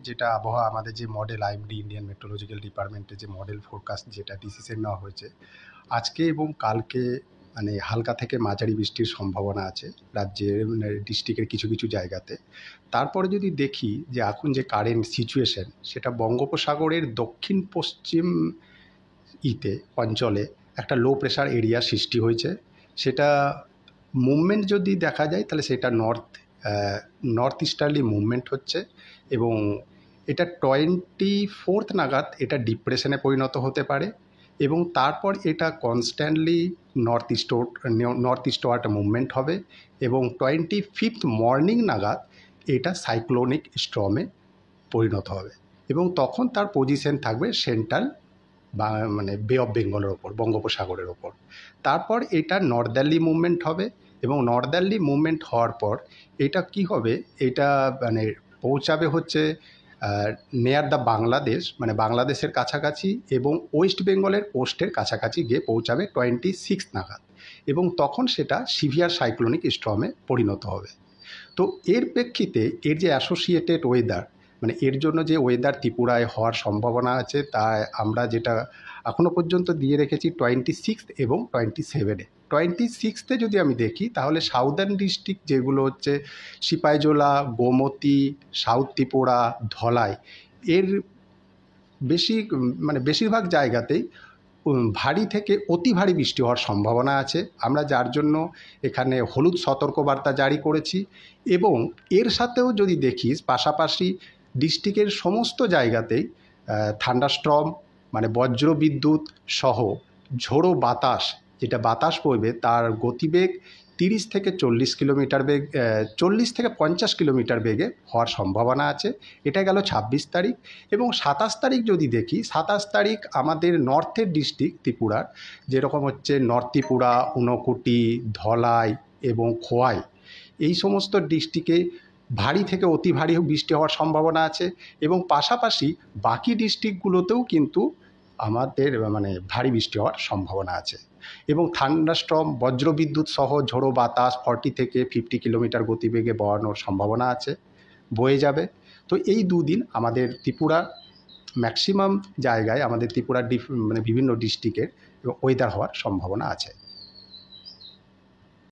যেটা আবহাওয়া আমাদের যে মডেল আইএমডি ইন্ডিয়ান মেট্রোলজিক্যাল ডিপার্টমেন্টের যে মডেল ফোরকাস্ট যেটা ডিসিশন নেওয়া হয়েছে, আজকে এবং কালকে মানে হালকা থেকে মাঝারি বৃষ্টির সম্ভাবনা আছে রাজ্যের ডিস্ট্রিক্টের কিছু কিছু জায়গাতে। তারপরে যদি দেখি যে এখন যে কারেন্ট সিচুয়েশন, সেটা বঙ্গোপসাগরের দক্ষিণ পশ্চিম অঞ্চলে একটা লো প্রেশার এরিয়া সৃষ্টি হয়েছে। সেটা মুভমেন্ট যদি দেখা যায় তাহলে সেটা নর্থ ইস্টার্লি মুভমেন্ট হচ্ছে এবং এটা 24 নাগাদ এটা ডিপ্রেশনে পরিণত হতে পারে এবং তারপর এটা কনস্ট্যান্টলি নর্থ ইস্টওয়ার্ড মুভমেন্ট হবে এবং 25 মর্নিং নাগাদ এটা সাইক্লোনিক স্টর্মে পরিণত হবে এবং তখন তার পজিশন থাকবে সেন্ট্রাল বা মানে বে অফ বেঙ্গলের ওপর, বঙ্গোপসাগরের ওপর। তারপর এটা নর্দার্লি মুভমেন্ট হবে এবং নর্দার্লি মুভমেন্ট হওয়ার পর এটা কি হবে, এটা মানে পৌঁছাবে হচ্ছে নেয়ার দ্য বাংলাদেশ, মানে বাংলাদেশের কাছাকাছি এবং ওয়েস্ট বেঙ্গলের কোস্টের কাছাকাছি গিয়ে পৌঁছাবে 26 নাগাদ এবং তখন সেটা সিভিয়ার সাইক্লোনিক স্টর্মে পরিণত হবে। তো এর প্রেক্ষিতে এর যে অ্যাসোসিয়েটেড ওয়েদার, মানে এর জন্য যে ওয়েদার ত্রিপুরায় হওয়ার সম্ভাবনা আছে, তা আমরা যেটা এখনও পর্যন্ত দিয়ে রেখেছি 26 এবং 27-এ। 26-এ যদি আমি দেখি তাহলে সাউদার্ন ডিস্ট্রিক্ট যেগুলো হচ্ছে সিপাহীজলা, গোমতী, সাউথ ত্রিপুরা, ধলাই, এর বেশিরভাগ জায়গাতেই ভারী থেকে অতি ভারী বৃষ্টি হওয়ার সম্ভাবনা আছে। আমরা যার জন্য এখানে হলুদ সতর্কবার্তা জারি করেছি এবং এর সাথেও যদি দেখিস পাশাপাশি ডিস্ট্রিক্টের সমস্ত জায়গাতেই থান্ডারস্টর্ম মানে বজ্র বিদ্যুৎ সহ ঝোড়ো বাতাস, যেটা বাতাস বইবে তার গতিবেগ 30 থেকে 40 কিলোমিটার বেগ, 40 থেকে 50 কিলোমিটার বেগে হওয়ার সম্ভাবনা আছে। এটা গেল 26 তারিখ এবং 27 তারিখ যদি দেখি, 27 তারিখ আমাদের নর্থের ডিস্ট্রিক্ট ত্রিপুরার যেরকম হচ্ছে নর্থ ত্রিপুরা, ঊনকোটি, ধলাই এবং খোয়াই, এই সমস্ত ডিস্ট্রিক্টে ভারী থেকে অতি ভারী বৃষ্টি হওয়ার সম্ভাবনা আছে এবং পাশাপাশি বাকি ডিস্ট্রিক্টগুলোতেও কিন্তু আমাদের মানে ভারী বৃষ্টি হওয়ার সম্ভাবনা আছে এবং থান্ডারস্টর্ম বজ্রবিদ্যুৎ সহ ঝোড়ো বাতাস 40 থেকে 50 কিলোমিটার গতিবেগে বওয়ানোর সম্ভাবনা আছে, বয়ে যাবে। তো এই দুদিন আমাদের ত্রিপুরা ম্যাক্সিমাম জায়গায়, আমাদের ত্রিপুরার মানে বিভিন্ন ডিস্ট্রিক্টের ওয়েদার হওয়ার সম্ভাবনা আছে।